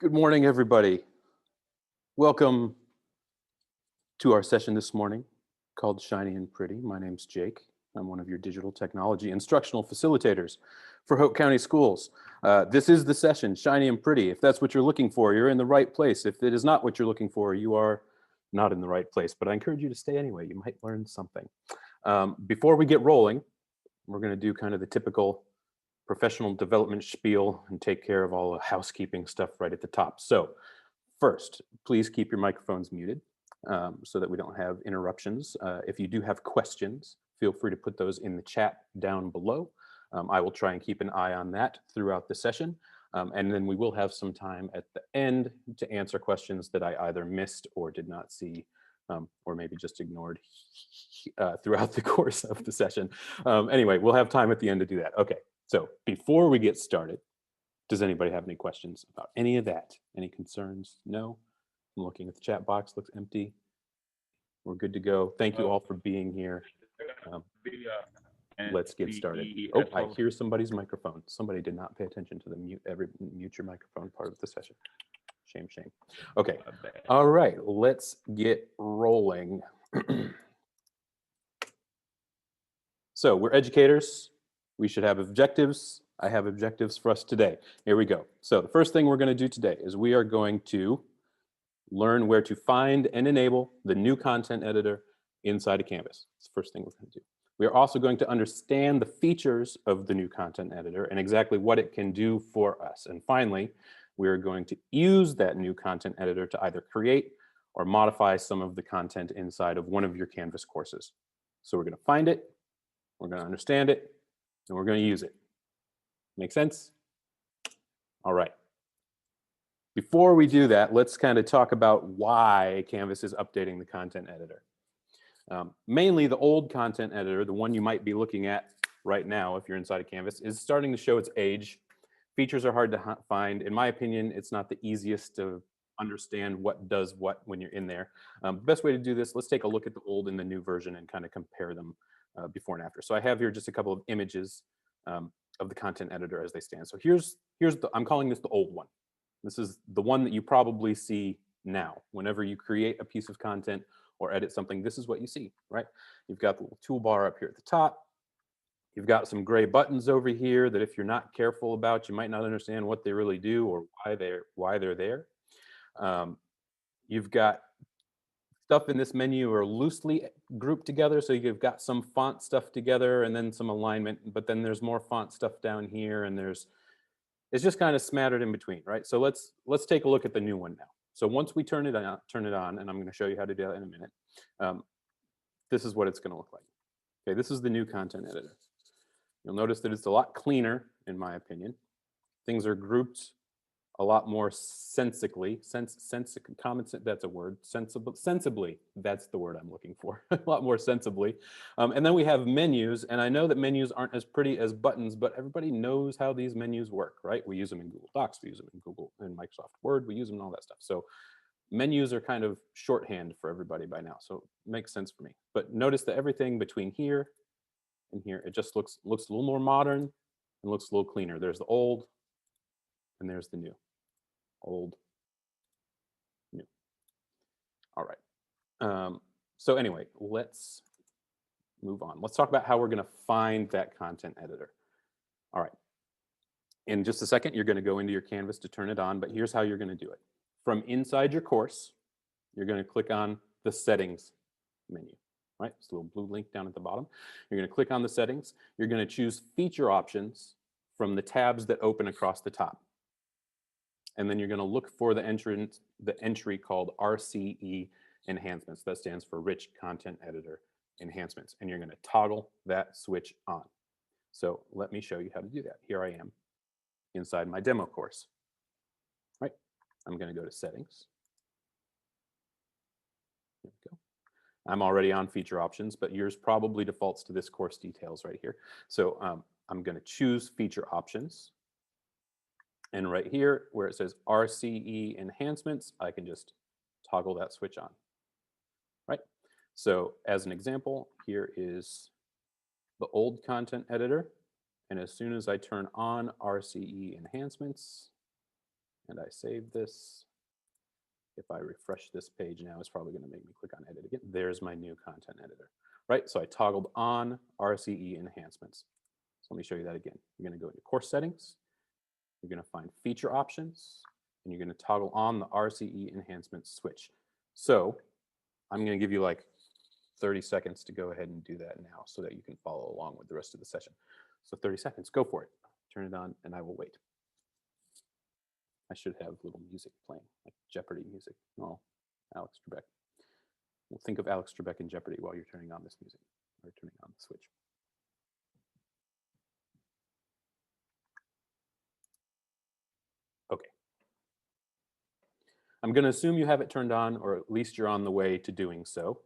Good morning, everybody. Welcome to our session this morning called Shiny and Pretty. My name's Jake. I'm one of your digital technology instructional facilitators for Hope County Schools. This is the session, Shiny and Pretty. If that's what you're looking for, you're in the right place. If it is not what you're looking for, you are not in the right place. But I encourage you to stay anyway. You might learn something. Before we get rolling, we're going to do kind of the typical professional development spiel and take care of all the housekeeping stuff right at the top. So first, please keep your microphones muted so that we don't have interruptions. If you do have questions, feel free to put those in the chat down below. I will try and keep an eye on that throughout the session. And then we will have some time at the end to answer questions that I either missed or did not see, or maybe just ignored throughout the course of the session. Anyway, we'll have time at the end to do that. Okay, so before we get started, does anybody have any questions about any of that? Any concerns? No? I'm looking at the chat box, looks empty. We're good to go. Thank you all for being here. Let's get started. Oh, I hear somebody's microphone. Somebody did not pay attention to the mute your microphone part of the session. Shame, shame. Okay. All right, let's get rolling. So we're educators. We should have objectives. I have objectives for us today. Here we go. So the first thing we're going to do today is we are going to learn where to find and enable the new content editor inside of Canvas. That's the first thing we're going to do. We are also going to understand the features of the new content editor and exactly what it can do for us. And finally, we are going to use that new content editor to either create or modify some of the content inside of one of your Canvas courses. So we're going to find it, we're going to understand it, and we're going to use it. Make sense? All right. Before we do that, let's kind of talk about why Canvas is updating the content editor. Mainly the old content editor, the one you might be looking at right now if you're inside of Canvas, is starting to show its age. Features are hard to find. In my opinion, it's not the easiest to understand what does what when you're in there. The best way to do this, let's take a look at the old and the new version and kind of compare them before and after. So I have here just a couple of images of the content editor as they stand. So I'm calling this the old one. This is the one that you probably see now. Whenever you create a piece of content or edit something, this is what you see, right? You've got the little toolbar up here at the top. You've got some gray buttons over here that if you're not careful about, you might not understand what they really do or why they're there. You've got stuff in this menu are loosely grouped together. So you've got some font stuff together and then some alignment, but then there's more font stuff down here and it's just kind of smattered in between, right? So let's take a look at the new one now. So once we turn it on, and I'm going to show you how to do that in a minute. This is what it's going to look like. Okay, this is the new content editor. You'll notice that it's a lot cleaner, in my opinion. Things are grouped a lot more sensibly. That's a word. Sensibly, that's the word I'm looking for. A lot more sensibly. And then we have menus, and I know that menus aren't as pretty as buttons, but everybody knows how these menus work, right? We use them in Google Docs, we use them in Microsoft Word, we use them in all that stuff. So menus are kind of shorthand for everybody by now, so it makes sense for me. But notice that everything between here and here, it just looks a little more modern and looks a little cleaner. There's the old, and there's the new. Old, new. All right. So anyway, let's move on. Let's talk about how we're going to find that content editor. All right. In just a second, you're going to go into your Canvas to turn it on, but here's how you're going to do it. From inside your course, you're going to click on the settings menu, right? It's a little blue link down at the bottom. You're going to click on the settings. You're going to choose feature options from the tabs that open across the top. And then you're going to look for the entry called RCE enhancements. That stands for Rich Content Editor Enhancements. And you're going to toggle that switch on. So let me show you how to do that. Here I am inside my demo course. Right? I'm going to go to settings. There we go. I'm already on feature options, but yours probably defaults to this course details right here. So I'm going to choose feature options. And right here, where it says RCE enhancements, I can just toggle that switch on, right? So as an example, here is the old content editor. And as soon as I turn on RCE enhancements, and I save this. If I refresh this page now, it's probably going to make me click on edit again. There's my new content editor, right? So I toggled on RCE enhancements. So let me show you that again. You're going to go into course settings. You're going to find feature options, and you're going to toggle on the RCE enhancement switch. So I'm going to give you like 30 seconds to go ahead and do that now so that you can follow along with the rest of the session. So 30 seconds, go for it. Turn it on, and I will wait. I should have little music playing, like Jeopardy music. No, Alex Trebek. Well, think of Alex Trebek in Jeopardy while you're turning on this music, or turning on the switch. Okay. I'm going to assume you have it turned on, or at least you're on the way to doing so.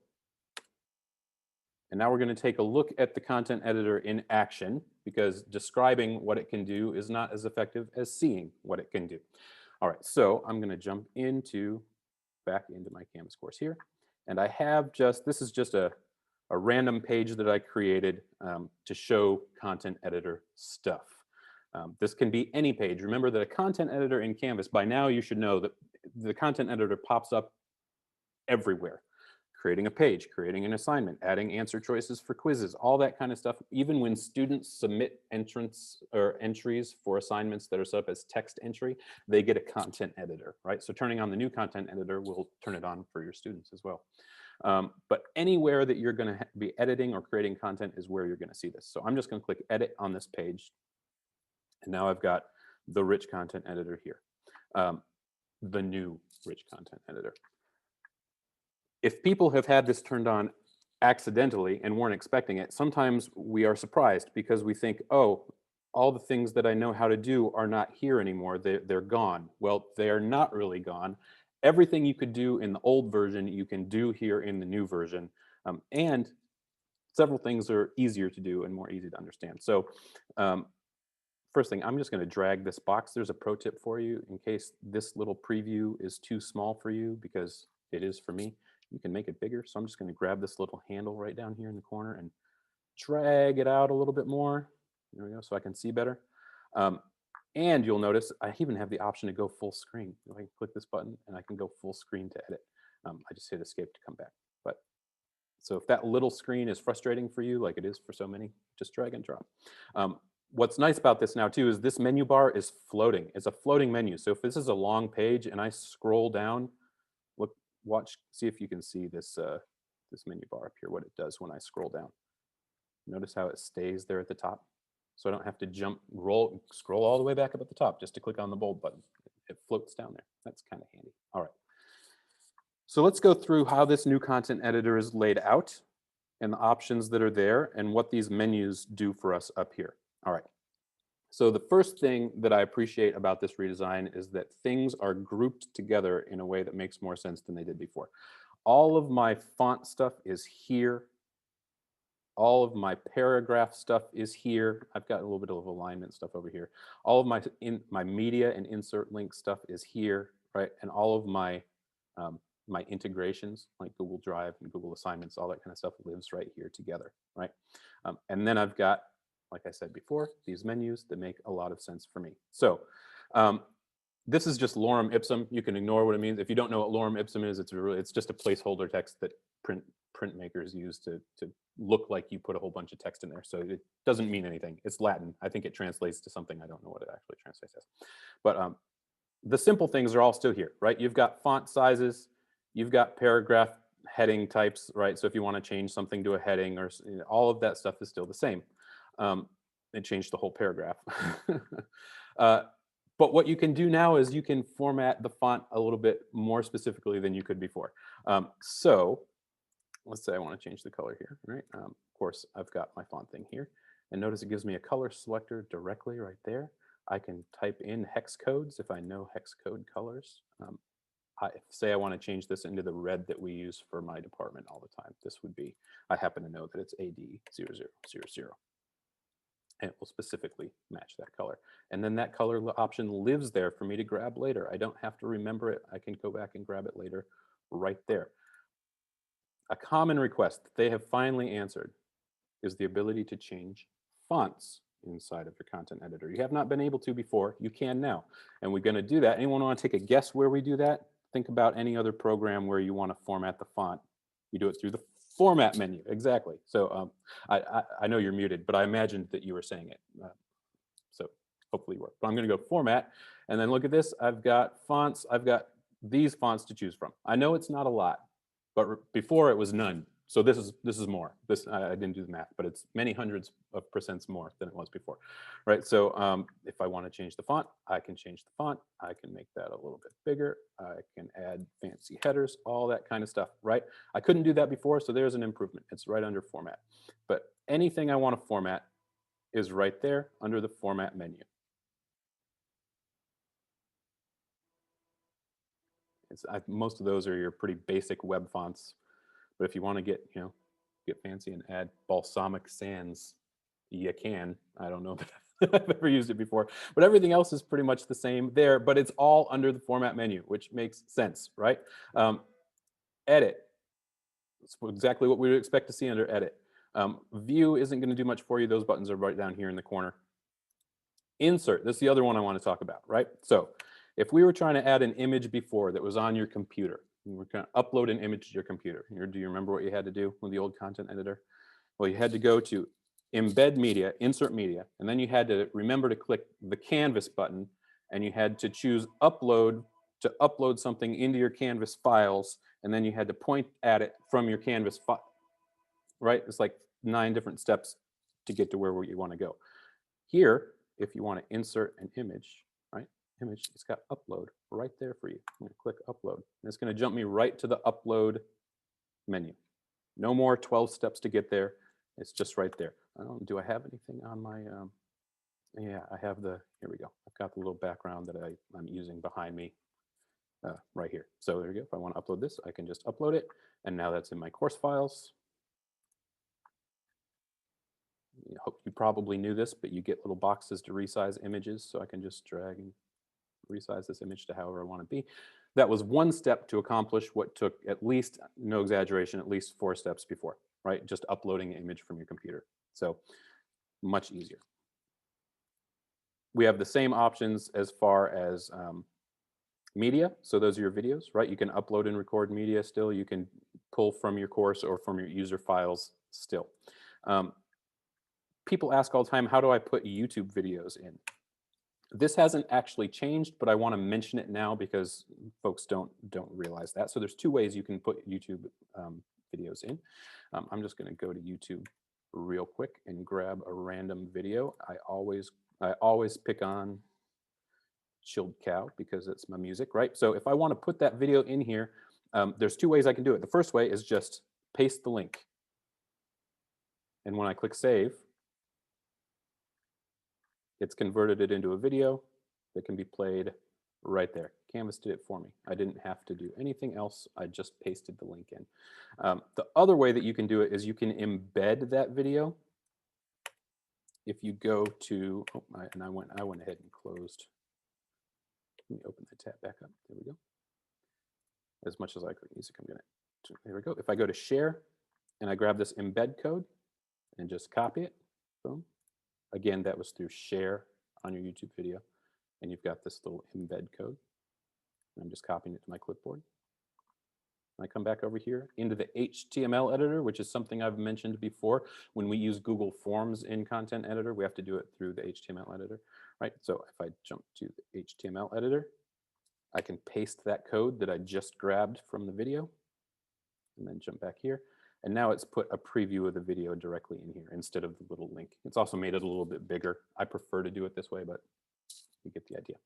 And now we're going to take a look at the content editor in action, because describing what it can do is not as effective as seeing what it can do. All right, so I'm going to jump back into my Canvas course here. And I have this is just a random page that I created to show content editor stuff. This can be any page. Remember that a content editor in Canvas, by now you should know that the content editor pops up everywhere. Creating a page, creating an assignment, adding answer choices for quizzes, all that kind of stuff. Even when students submit entries for assignments that are set up as text entry, they get a content editor, right? So turning on the new content editor will turn it on for your students as well. But anywhere that you're going to be editing or creating content is where you're going to see this. So I'm just going to click edit on this page. And now I've got the rich content editor here, the new rich content editor. If people have had this turned on accidentally and weren't expecting it, sometimes we are surprised because we think, oh, all the things that I know how to do are not here anymore. They're gone. Well, they are not really gone. Everything you could do in the old version, you can do here in the new version. And several things are easier to do and more easy to understand. So first thing, I'm just going to drag this box. There's a pro tip for you in case this little preview is too small for you, because it is for me. You can make it bigger. So I'm just going to grab this little handle right down here in the corner and drag it out a little bit more. There we go, so I can see better. And you'll notice I even have the option to go full screen. I can click this button and I can go full screen to edit. I just hit escape to come back. But so if that little screen is frustrating for you, like it is for so many, just drag and drop. What's nice about this now too is this menu bar is floating. It's a floating menu. So if this is a long page and I scroll down, see if you can see this this menu bar up here, what it does when I scroll down. Notice how it stays there at the top. So I don't have to scroll all the way back up at the top just to click on the bold button. It floats down there. That's kind of handy. All right. So let's go through how this new content editor is laid out and the options that are there and what these menus do for us up here. All right. So the first thing that I appreciate about this redesign is that things are grouped together in a way that makes more sense than they did before. All of my font stuff is here. All of my paragraph stuff is here. I've got a little bit of alignment stuff over here. All of my media and insert link stuff is here, right? And all of my my integrations like Google Drive and Google Assignments, all that kind of stuff lives right here together, right? And then I've got, like I said before, these menus that make a lot of sense for me. So this is just lorem ipsum. You can ignore what it means. If you don't know what lorem ipsum is, it's just a placeholder text that printmakers use to look like you put a whole bunch of text in there. So it doesn't mean anything. It's Latin. I think it translates to something. I don't know what it actually translates as. But the simple things are all still here, right? You've got font sizes. You've got paragraph heading types, right? So if you want to change something to a heading, or all of that stuff is still the same. It changed the whole paragraph. But what you can do now is you can format the font a little bit more specifically than you could before. So let's say I want to change the color here, right? Of course, I've got my font thing here. And notice it gives me a color selector directly right there. I can type in hex codes if I know hex code colors. Say I want to change this into the red that we use for my department all the time. This would be, I happen to know that it's AD0000. And it will specifically match that color. And then that color option lives there for me to grab later. I don't have to remember it. I can go back and grab it later right there. A common request that they have finally answered is the ability to change fonts inside of your content editor. You have not been able to before, you can now. And we're gonna do that. Anyone wanna take a guess where we do that? Think about any other program where you wanna format the font. You do it through the format menu, exactly. So I know you're muted, but I imagined that you were saying it. So hopefully you were. But I'm gonna go format, and then look at this. I've got fonts, I've got these fonts to choose from. I know it's not a lot, but before it was none. So this is more. I didn't do the math, but it's many hundreds of percents more than it was before, right? So if I want to change the font, I can change the font. I can make that a little bit bigger. I can add fancy headers, all that kind of stuff, right? I couldn't do that before, so there's an improvement. It's right under format. But anything I want to format is right there under the format menu. Most of those are your pretty basic web fonts. But if you want to get, get fancy and add balsamic sands, you can. I don't know that I've ever used it before, but everything else is pretty much the same there, but it's all under the format menu, which makes sense, right? Edit. That's exactly what we would expect to see under edit. View isn't going to do much for you. Those buttons are right down here in the corner. Insert. This is the other one I want to talk about, right? So if we were trying to add an image before that was on your computer, we're going to upload an image to your computer. Do you remember what you had to do with the old content editor? Well, you had to go to embed media, insert media, and then you had to remember to click the canvas button, and you had to choose upload to upload something into your canvas files, and then you had to point at it from your canvas file, right? It's like 9 different steps to get to where you want to go. Here, if you want to insert an image, right? Image, it's got upload right there for you. I'm going to click upload, and it's going to jump me right to the upload menu. No more 12 steps to get there. It's just right there. Do I have anything on my, yeah, I have here we go. I've got the little background that I'm using behind me right here. So there we go. If I want to upload this, I can just upload it. And now that's in my course files. I hope you probably knew this, but you get little boxes to resize images. So I can just drag and resize this image to however I want to be. That was one step to accomplish what took at least, no exaggeration, at least 4 steps before, right? Just uploading an image from your computer. So much easier. We have the same options as far as media. So those are your videos, right? You can upload and record media still. You can pull from your course or from your user files still. People ask all the time, how do I put YouTube videos in? This hasn't actually changed, but I want to mention it now because folks don't realize that. So there's 2 ways you can put YouTube videos in. I'm just going to go to YouTube real quick and grab a random video. I always pick on Chilled Cow because it's my music, right? So if I want to put that video in here, there's 2 ways I can do it. The first way is just paste the link. And when I click save, it's converted it into a video that can be played right there. Canvas did it for me. I didn't have to do anything else. I just pasted the link in. The other way that you can do it is you can embed that video. If you go to, I went ahead and closed. Let me open the tab back up. There we go. As much as I like music, I'm gonna, there we go. If I go to share and I grab this embed code and just copy it, boom. Again, that was through share on your YouTube video. And you've got this little embed code. I'm just copying it to my clipboard. I come back over here into the HTML editor, which is something I've mentioned before. When we use Google Forms in Content Editor, we have to do it through the HTML editor, right? So if I jump to the HTML editor, I can paste that code that I just grabbed from the video and then jump back here. And now it's put a preview of the video directly in here instead of the little link. It's also made it a little bit bigger. I prefer to do it this way, but you get the idea.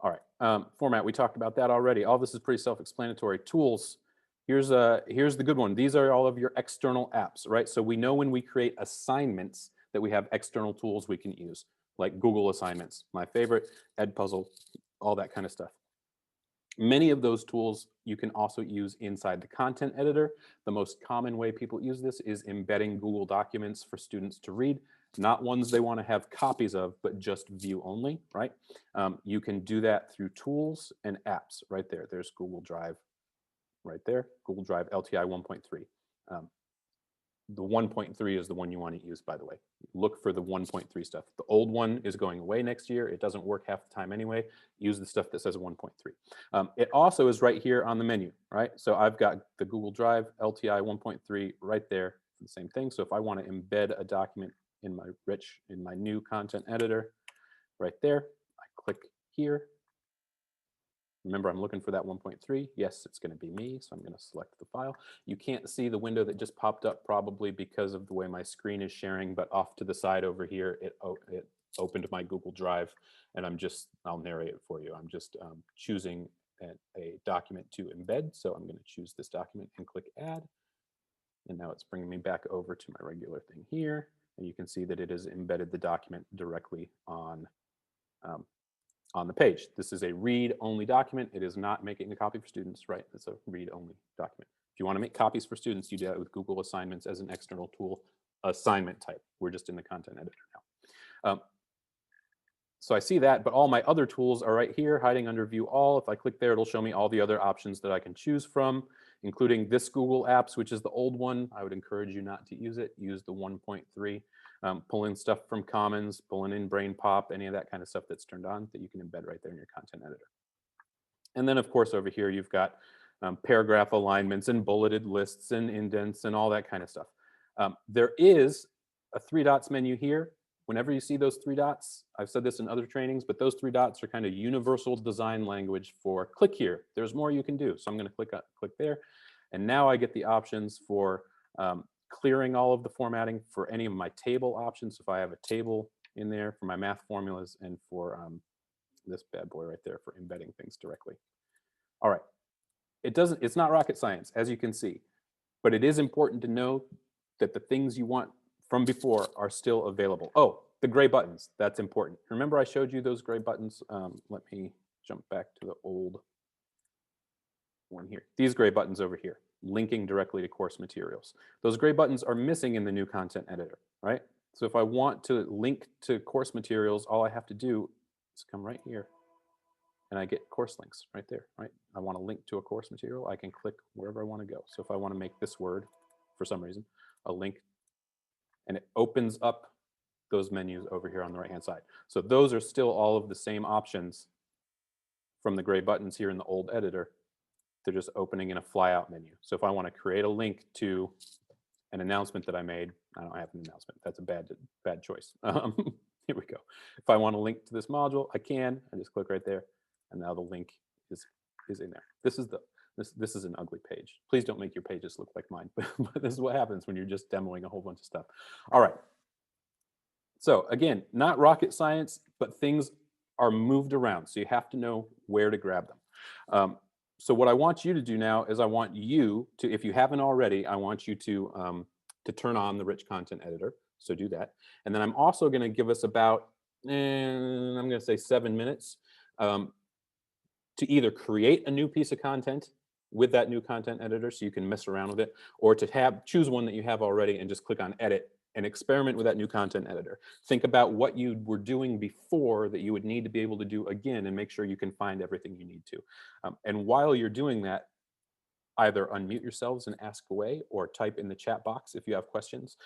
All right, format, we talked about that already. All this is pretty self-explanatory. Tools, here's the good one. These are all of your external apps, right? So we know when we create assignments that we have external tools we can use, like Google Assignments, my favorite, Edpuzzle, all that kind of stuff. Many of those tools you can also use inside the content editor. The most common way people use this is embedding Google documents for students to read, not ones they want to have copies of, but just view only, right? You can do that through tools and apps right there. There's Google Drive right there, Google Drive LTI 1.3. The 1.3 is the one you want to use, by the way. Look for the 1.3 stuff. The old one is going away next year. It doesn't work half the time anyway. Use the stuff that says 1.3. It also is right here on the menu, right? So I've got the Google Drive LTI 1.3 right there. The same thing. So if I want to embed a document in my new content editor, right there, I click here. Remember, I'm looking for that 1.3. Yes, it's going to be me, so I'm going to select the file. You can't see the window that just popped up probably because of the way my screen is sharing, but off to the side over here, it opened my Google Drive, and I'll narrate it for you. I'm just choosing a document to embed, so I'm going to choose this document and click Add. And now it's bringing me back over to my regular thing here, and you can see that it has embedded the document directly on the page. This is a read-only document. It is not making a copy for students, right? It's a read-only document. If you want to make copies for students, you do that with Google Assignments as an external tool, assignment type. We're just in the content editor now. So I see that, but all my other tools are right here, hiding under View All. If I click there, it'll show me all the other options that I can choose from, including this Google Apps, which is the old one. I would encourage you not to use it. Use the 1.3. Pull in stuff from Commons, pulling in BrainPop, any of that kind of stuff that's turned on that you can embed right there in your content editor. And then, of course, over here, you've got paragraph alignments and bulleted lists and indents and all that kind of stuff. There is a 3 dots menu here. Whenever you see those 3 dots, I've said this in other trainings, but those 3 dots are kind of universal design language for click here. There's more you can do. So I'm going to click there. And now I get the options for clearing all of the formatting for any of my table options. If I have a table in there for my math formulas and for this bad boy right there for embedding things directly. All right. It's not rocket science, as you can see, but it is important to know that the things you want from before are still available. Oh, the gray buttons, that's important. Remember I showed you those gray buttons? Let me jump back to the old one here. These gray buttons over here, linking directly to course materials. Those gray buttons are missing in the new content editor, right? So if I want to link to course materials, all I have to do is come right here and I get course links right there, right? I want to link to a course material, I can click wherever I want to go. So if I want to make this word, for some reason, a link, and it opens up those menus over here on the right-hand side. So those are still all of the same options from the gray buttons here in the old editor. They're just opening in a flyout menu. So if I want to create a link to an announcement that I made, I don't have an announcement. That's a bad choice. Here we go. If I want to link to this module, I can. I just click right there, and now the link is in there. This is an ugly page. Please don't make your pages look like mine, but this is what happens when you're just demoing a whole bunch of stuff. All right. So again, not rocket science, but things are moved around, so you have to know where to grab them. So what I want you to do now is I want you to, if you haven't already, I want you to turn on the rich content editor. So do that. And then I'm also going to give us about, I'm going to say 7 minutes to either create a new piece of content with that new content editor so you can mess around with it, or to choose one that you have already and just click on edit and experiment with that new content editor. Think about what you were doing before that you would need to be able to do again and make sure you can find everything you need to. And while you're doing that, either unmute yourselves and ask away or type in the chat box if you have questions.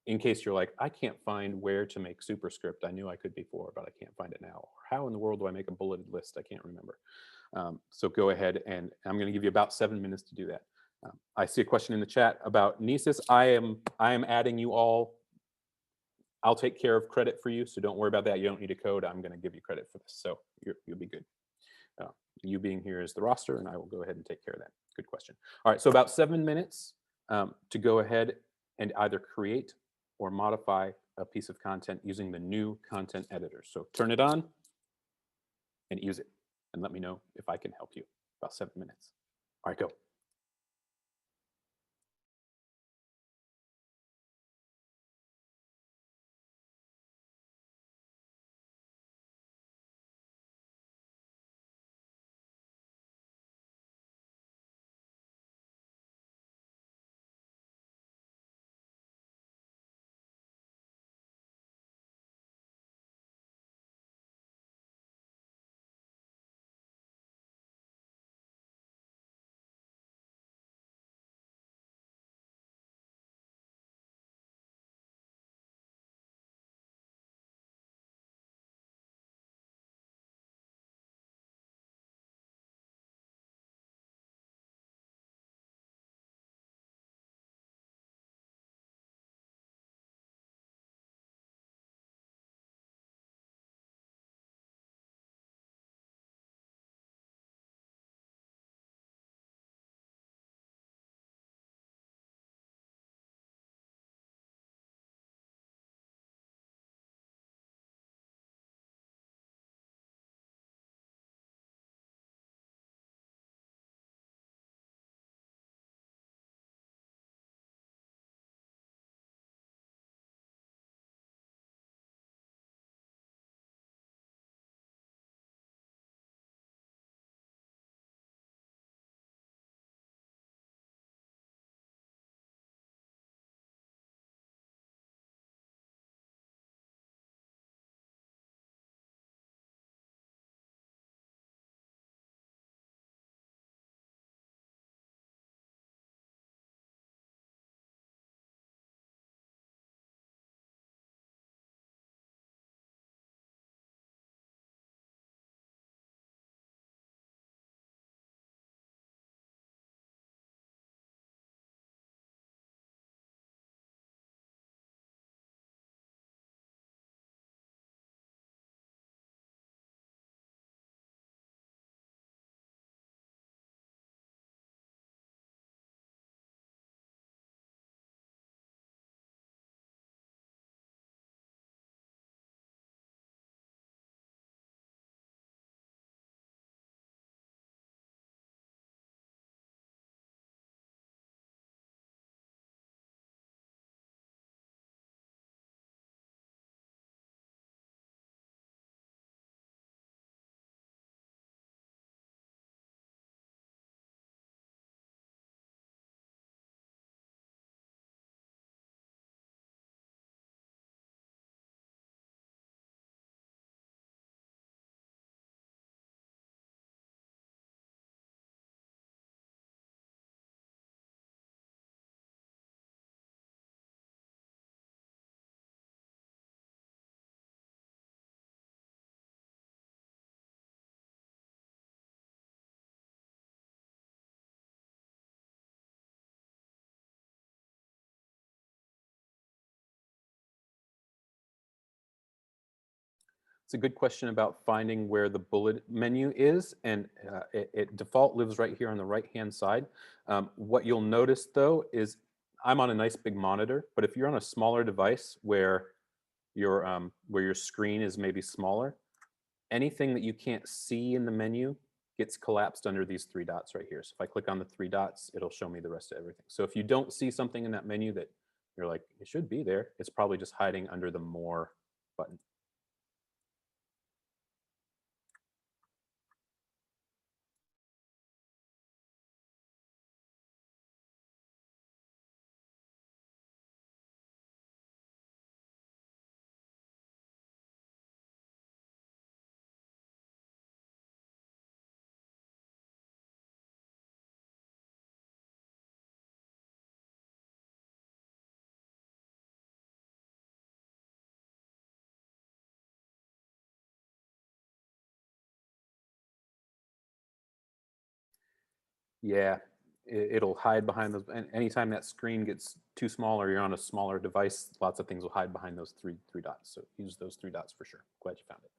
In case you're like, I can't find where to make superscript. I knew I could before, but I can't find it now. Or how in the world do I make a bulleted list? I can't remember. So go ahead, and I'm going to give you about 7 minutes to do that. I see a question in the chat about Nisus. I am adding you all. I'll take care of credit for you, so don't worry about that. You don't need a code. I'm going to give you credit for this, so you'll be good. You being here is the roster, and I will go ahead and take care of that. Good question. All right, so about 7 minutes to go ahead and either create or modify a piece of content using the new content editor. So turn it on and use it, and let me know if I can help you. About 7 minutes. All right, go. It's a good question about finding where the bullet menu is, and it default lives right here on the right-hand side. What you'll notice though is I'm on a nice big monitor, but if you're on a smaller device where your screen is maybe smaller, anything that you can't see in the menu gets collapsed under these three dots right here. So if I click on the three dots, it'll show me the rest of everything. So if you don't see something in that menu that you're like, it should be there, it's probably just hiding under the More button. Yeah, it'll hide behind those. And anytime that screen gets too small or you're on a smaller device, lots of things will hide behind those three dots. So use those three dots for sure. Glad you found it.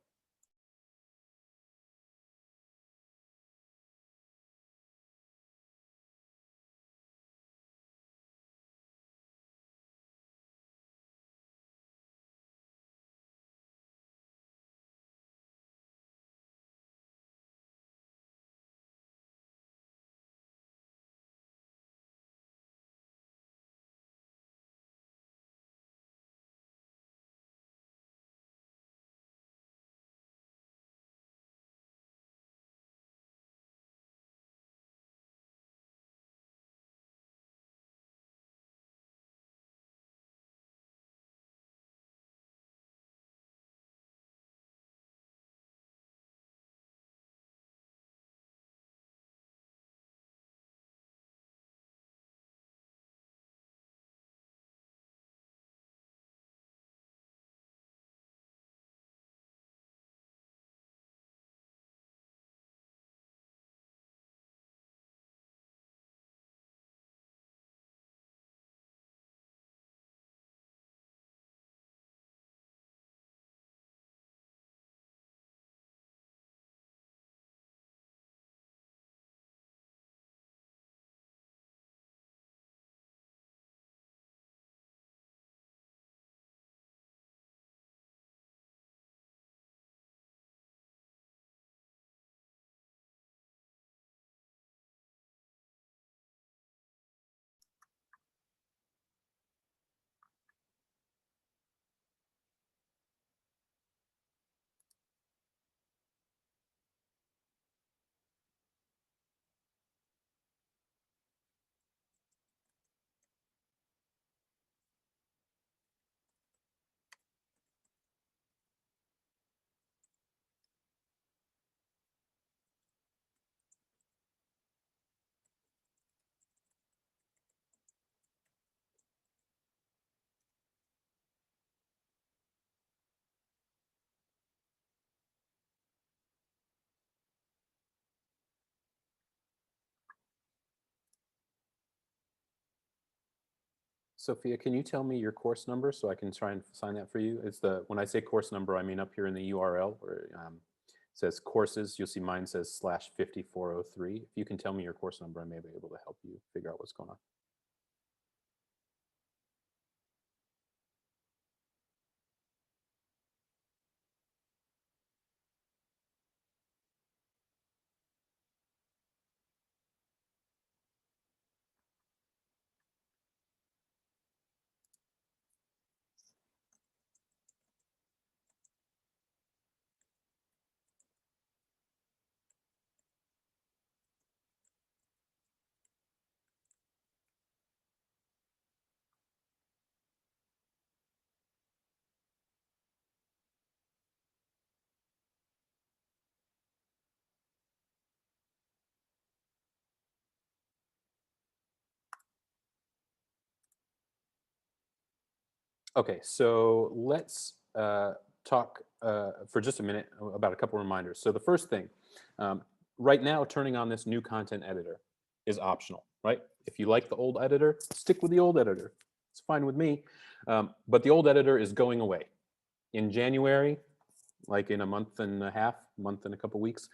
Sophia, can you tell me your course number so I can try and sign that for you? It's when I say course number, I mean up here in the URL where it says courses, you'll see mine says /5403. If you can tell me your course number, I may be able to help you figure out what's going on. Okay, so let's talk for just a minute about a couple reminders. So the first thing, right now, turning on this new content editor is optional, right? If you like the old editor, stick with the old editor. It's fine with me. But the old editor is going away. In January, like in a month and a half, month and a couple weeks.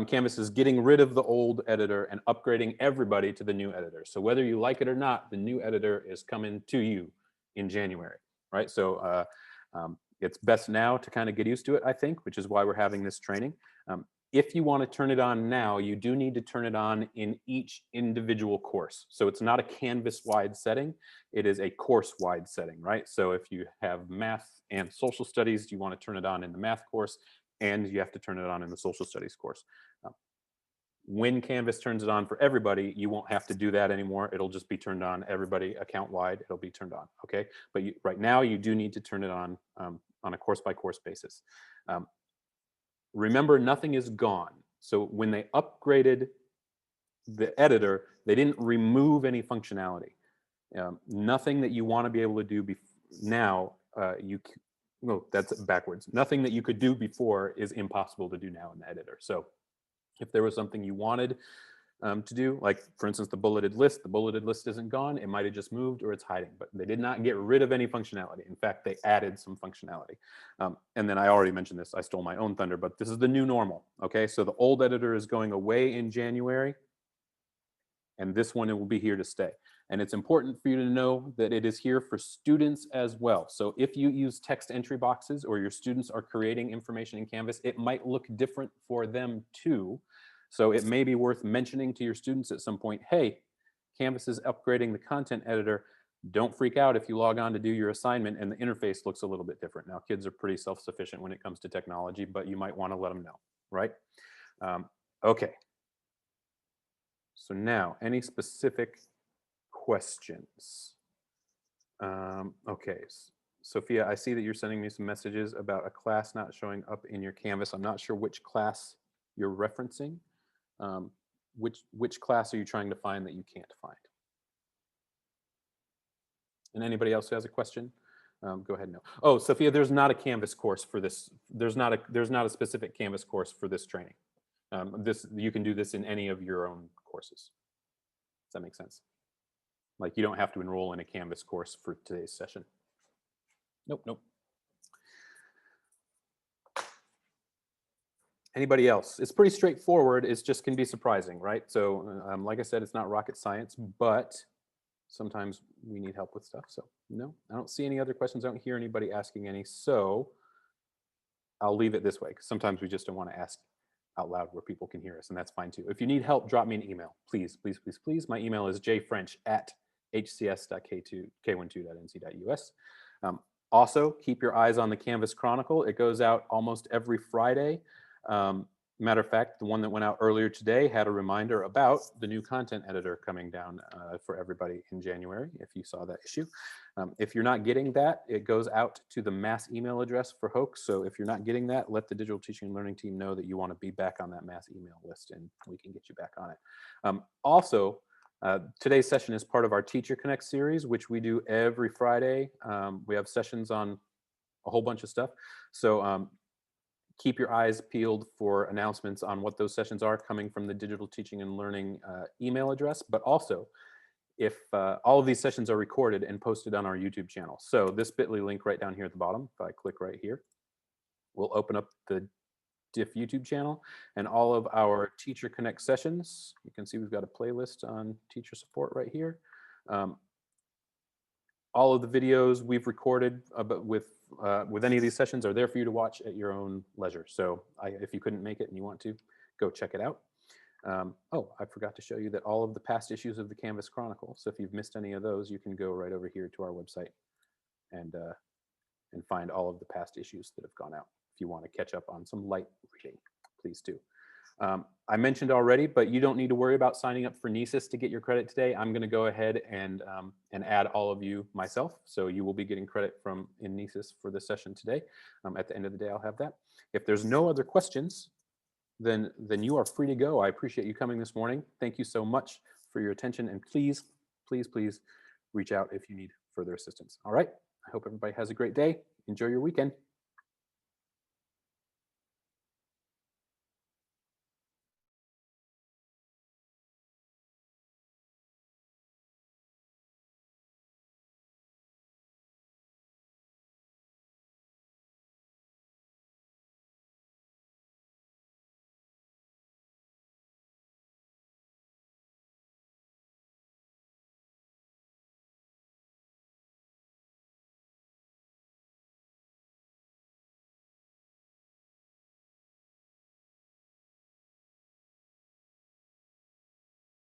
Canvas is getting rid of the old editor and upgrading everybody to the new editor. So whether you like it or not, the new editor is coming to you in January, right? So it's best now to kind of get used to it, I think, which is why we're having this training. If you want to turn it on now, you do need to turn it on in each individual course. So it's not a Canvas-wide setting, it is a course-wide setting, right? So if you have math and social studies, you want to turn it on in the math course, and you have to turn it on in the social studies course. When Canvas turns it on for everybody, you won't have to do that anymore. It'll just be turned on, everybody account-wide, it'll be turned on, okay? But right now, you do need to turn it on a course-by-course basis. Remember, nothing is gone. So when they upgraded the editor, they didn't remove any functionality. Nothing that you want to be able to do now, no, that's backwards. Nothing that you could do before is impossible to do now in the editor. So if there was something you wanted to do, like for instance, the bulleted list isn't gone. It might have just moved or it's hiding, but they did not get rid of any functionality. In fact, they added some functionality. And then I already mentioned this, I stole my own thunder, but this is the new normal, okay? So the old editor is going away in January, and this one, it will be here to stay. And it's important for you to know that it is here for students as well. So if you use text entry boxes or your students are creating information in Canvas, it might look different for them too. So it may be worth mentioning to your students at some point, hey, Canvas is upgrading the content editor. Don't freak out if you log on to do your assignment and the interface looks a little bit different. Now, kids are pretty self-sufficient when it comes to technology, but you might want to let them know, right? Okay. So now, any specific questions? Okay, Sophia, I see that you're sending me some messages about a class not showing up in your Canvas. I'm not sure which class you're referencing. Which class are you trying to find that you can't find? And anybody else who has a question, go ahead and know. Oh, Sophia, there's not a Canvas course for this. There's not a specific Canvas course for this training. You can do this in any of your own courses. Does that make sense? Like you don't have to enroll in a Canvas course for today's session. Nope. Anybody else? It's pretty straightforward. It just can be surprising, right? So like I said, it's not rocket science, but sometimes we need help with stuff. So no, I don't see any other questions. I don't hear anybody asking any. So I'll leave it this way, because sometimes we just don't want to ask out loud where people can hear us, and that's fine too. If you need help, drop me an email, please. My email is jfrench@hcs.k12.nc.us. Also, keep your eyes on the Canvas Chronicle. It goes out almost every Friday. Matter of fact, the one that went out earlier today had a reminder about the new content editor coming down for everybody in January, if you saw that issue. If you're not getting that, it goes out to the mass email address for Hoax. So if you're not getting that, let the digital teaching and learning team know that you want to be back on that mass email list, and we can get you back on it. Also, today's session is part of our Teacher Connect series, which we do every Friday. We have sessions on a whole bunch of stuff. So keep your eyes peeled for announcements on what those sessions are coming from the digital teaching and learning email address. But also, if all of these sessions are recorded and posted on our YouTube channel. So this bit.ly link right down here at the bottom, if I click right here, we'll open up the Diff YouTube channel and all of our Teacher Connect sessions. You can see we've got a playlist on teacher support right here. All of the videos we've recorded with any of these sessions are there for you to watch at your own leisure. So if you couldn't make it and you want to, go check it out. Oh, I forgot to show you that all of the past issues of the Canvas Chronicle. So if you've missed any of those, you can go right over here to our website and find all of the past issues that have gone out. If you want to catch up on some light reading, please do. I mentioned already, but you don't need to worry about signing up for Nisus to get your credit today. I'm going to go ahead and add all of you myself. So you will be getting credit in Nisus for this session today. At the end of the day, I'll have that. If there's no other questions, then you are free to go. I appreciate you coming this morning. Thank you so much for your attention. And please reach out if you need further assistance. All right. I hope everybody has a great day. Enjoy your weekend.